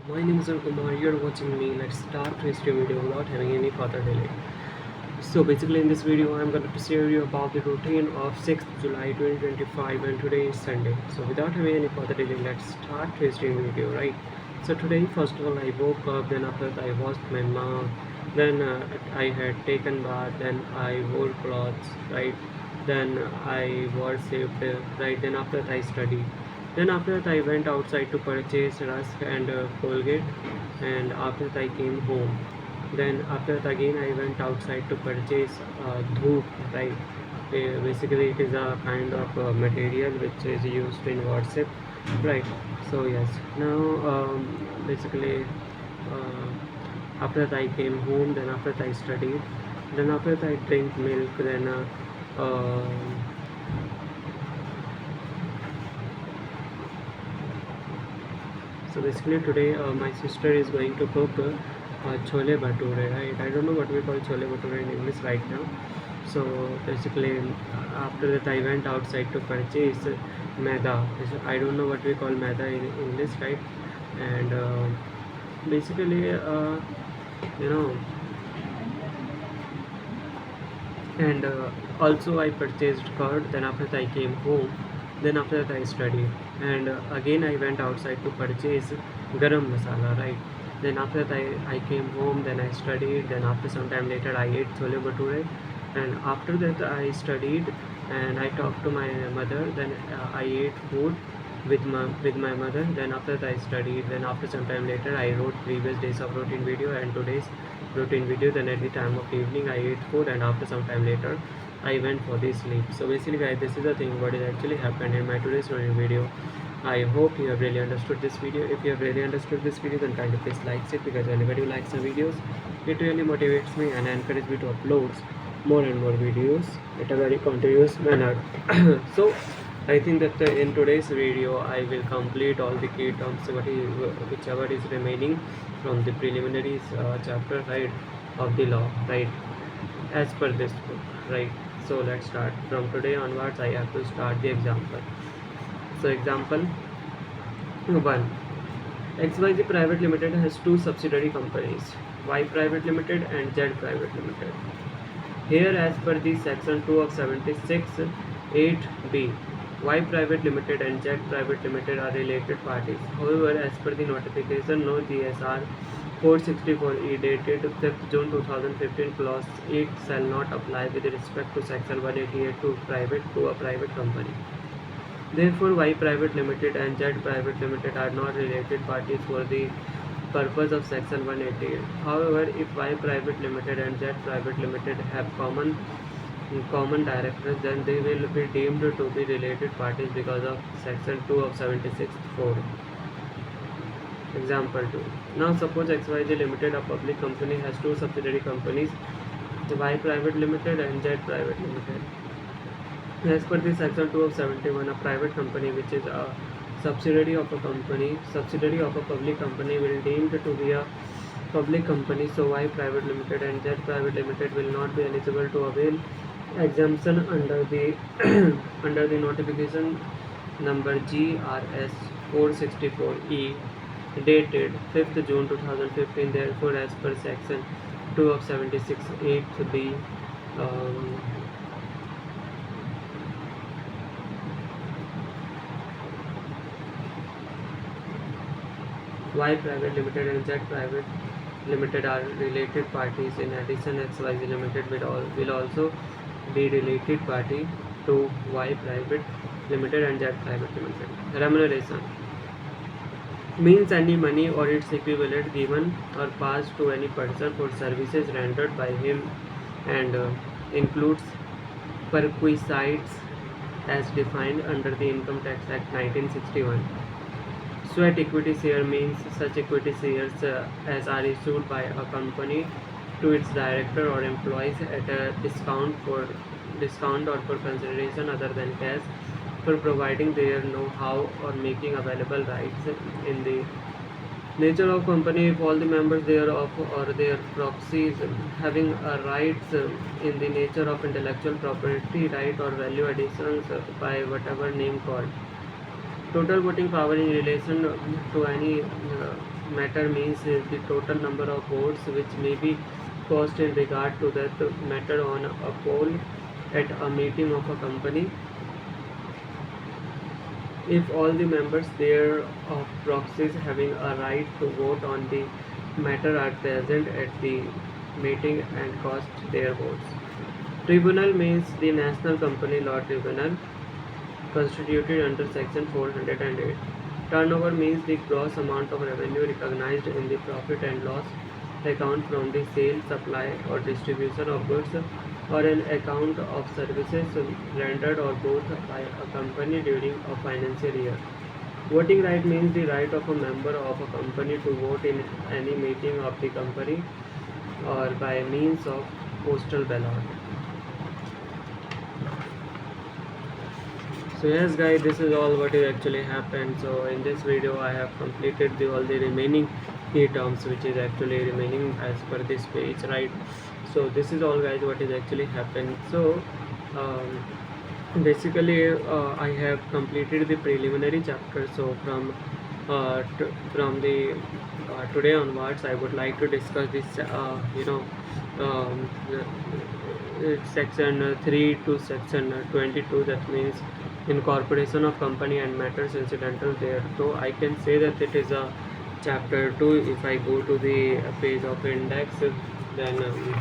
My name is Kumar. You're watching me. Let's start today's video without having any further delay. So basically, in this video, I'm going to share you about the routine of 6th July 2025, and today is Sunday. So without having any further delay, let's start today's video, right? So today, first of all, I woke up. Then after that, I washed my mouth. Then I had taken bath. Then I wore clothes, right? Then I worshipped, right? Then after that, I studied. Then after that I went outside to purchase rusk and Colgate, and after that I came home. Then after that again I went outside to purchase dhoop, right? Basically it is a kind of material which is used in worship, right? So yes, now basically after that I came home. Then after that I studied. Then after that I drink milk. Then so basically today my sister is going to cook chole bhature, right? I don't know what we call chole bhature in English right now. So basically after that I went outside to purchase maida. I don't know what we call maida in English, right? And basically you know and also I purchased curd. Then after that I came home. Then after that I studied, and again I went outside to purchase garam masala, right? Then after that I came home. Then I studied. Then after some time later I ate chole bhature, and after that I studied and I talked to my mother. Then I ate food with my mother. Then after that I studied. Then after some time later I wrote previous days of routine video and today's routine video. Then at the time of evening I ate food, and after some time later I went for the sleep. So basically guys, this is the thing what is actually happened in my today's routine video. I hope you have really understood this video. If you have really understood this video, then kindly please like it, because whenever you like some videos, it really motivates me and encourages me to upload more and more videos at a very continuous manner. So I think that in today's video I will complete all the key terms whichever is remaining from the preliminaries chapter, right, of the law, right, as per this book, right. So let's start. From today onwards I have to start the example. So example 1. XYZ Private Limited has two subsidiary companies, Y Private Limited and Z Private Limited. Here, as per the section 2 of 76 8b, Y Private Limited and Z Private Limited are related parties. However, as per the notification no GSR 464E dated 5th June 2015 clause 8 shall not apply with respect to section 188 to a private company. Therefore, Y Private Limited and Z Private Limited are not related parties for the purpose of section 188. However, if Y Private Limited and Z Private Limited have common directors, then they will be deemed to be related parties because of section 2 of 76(4). Example 2. Now suppose XYZ Limited, a public company, has two subsidiary companies, Y Private Limited and Z Private Limited. As per the section 2 of 71, a private company which is a subsidiary of a public company will deemed to be a public company. So Y Private Limited and Z Private Limited will not be eligible to avail exemption under the under the notification number GRS 464E dated 5th June 2015. Therefore, as per section 2 of 76 8b, Y Private Limited and Z Private Limited are related parties. In addition, XYZ Limited will also be related party to Y Private Limited and Z Private Limited. Remuneration means any money or its equivalent given or passed to any person for services rendered by him, and includes perquisites as defined under the Income Tax Act 1961. Sweat equity share means such equity shares as are issued by a company to its director or employees at a discount or for consideration other than cash, for providing their know-how or making available rights in the nature of company if all the members thereof or their proxies having rights in the nature of intellectual property right or value additions by whatever name called. Total voting power in relation to any matter means the total number of votes which may be cast in regard to that matter on a poll at a meeting of a company. If all the members there of proxies having a right to vote on the matter are present at the meeting and cast their votes. Tribunal means the National Company Law Tribunal constituted under Section 408. Turnover means the gross amount of revenue recognized in the profit and loss account from the sale, supply, or distribution of goods or an account of services rendered or both by a company during a financial year. Voting right means the right of a member of a company to vote in any meeting of the company or by means of postal ballot. So yes guys, this is all what is actually happened. So in this video I have completed all the remaining key terms which is actually remaining as per this page, right? So this is all guys what is actually happened. So basically I have completed the preliminary chapter. So from the today onwards I would like to discuss this section 3 to section 22, that means incorporation of company and matters incidental there. So I can say that it is a chapter 2. If I go to the page of index, then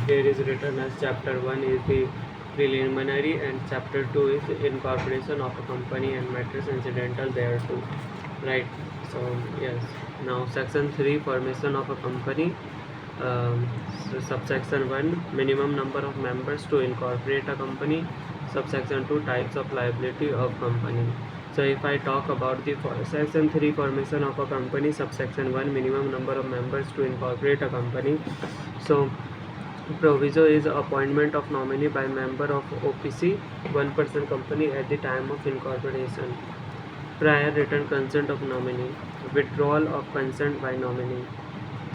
here is written as chapter 1 is the preliminary and chapter 2 is incorporation of a company and matters incidental there too, right? So yes, now section 3, formation of a company. So subsection 1, minimum number of members to incorporate a company. Subsection 2, types of liability of company. So if I talk about the section 3, formation of a company, subsection 1, minimum number of members to incorporate a company. So proviso is appointment of nominee by member of OPC, one-person company at the time of incorporation. Prior written consent of nominee. Withdrawal of consent by nominee.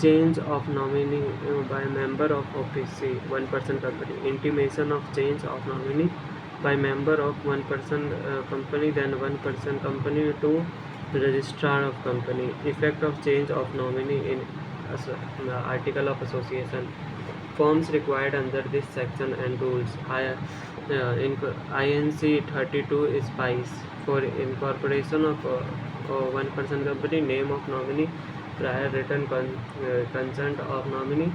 Change of nominee by member of OPC, one-person company. Intimation of change of nominee by member of one-person company, then one-person company to registrar of company. Effect of change of nominee in article of association. Forms required under this section and rules. INC 32 is SPICE for incorporation of one-person company. Name of nominee. Prior written consent of nominee.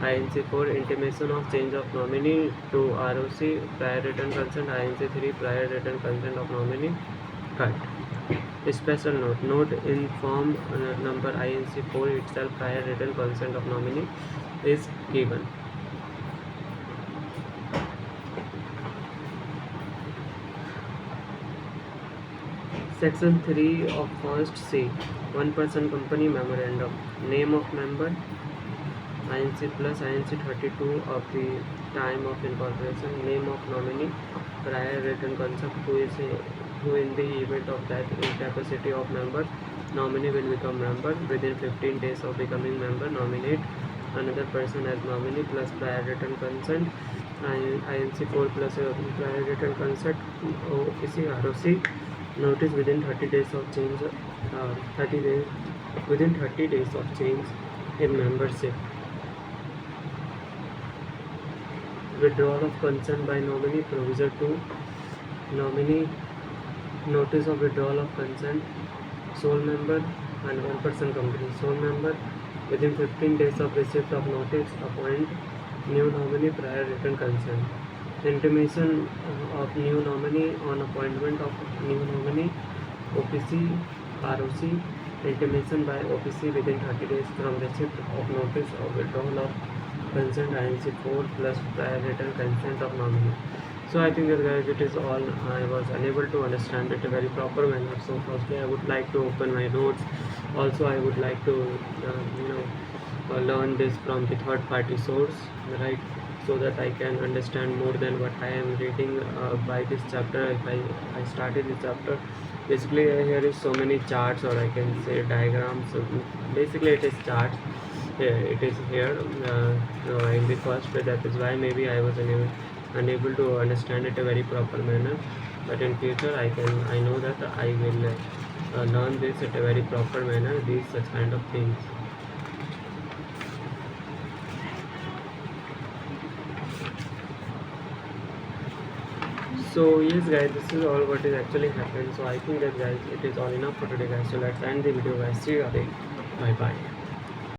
INC 4, intimation of change of nominee to ROC, prior written consent. INC 3, prior written consent of nominee. Cut. Special note. Note in form number INC 4 itself, prior written consent of nominee is given. Section 3 of first C, one-person company memorandum. Name of member. INC plus INC 32 of the time of incorporation. Name of nominee. Prior written consent. Who in the event of death, incapacity of member, nominee will become member. Within 15 days of becoming member, nominate another person as nominee plus prior written consent. INC 4 plus prior written consent. OPC ROC. Notice within 30 days of change. 30 days within 30 days of change in membership. Withdrawal of consent by nominee. Proviso 2, nominee. Notice of withdrawal of consent. Sole member and one-person company. Sole member within 15 days of receipt of notice appoint new nominee prior written consent. Intimation of new nominee on appointment of new nominee. OPC ROC. Intimation by OPC within 30 days from receipt of notice of withdrawal of consent. INC 4 plus prior written consent of nominee. So I think that guys it is all. I was unable to understand it in a very proper manner. So firstly I would like to open my notes. Also I would like to learn this from the third party source, right? So that I can understand more than what I am reading by this chapter. If I started this chapter, basically here is so many charts, or I can say diagrams. So basically it is charts. It is here in the first page. That is why maybe I was unable to understand it a very proper manner. But in future I know that I will learn this at a very proper manner, these such kind of things. So yes guys, this is all what is actually happened. So I think that guys, it is all enough for today guys. So let's end the video guys. See you again. Bye bye.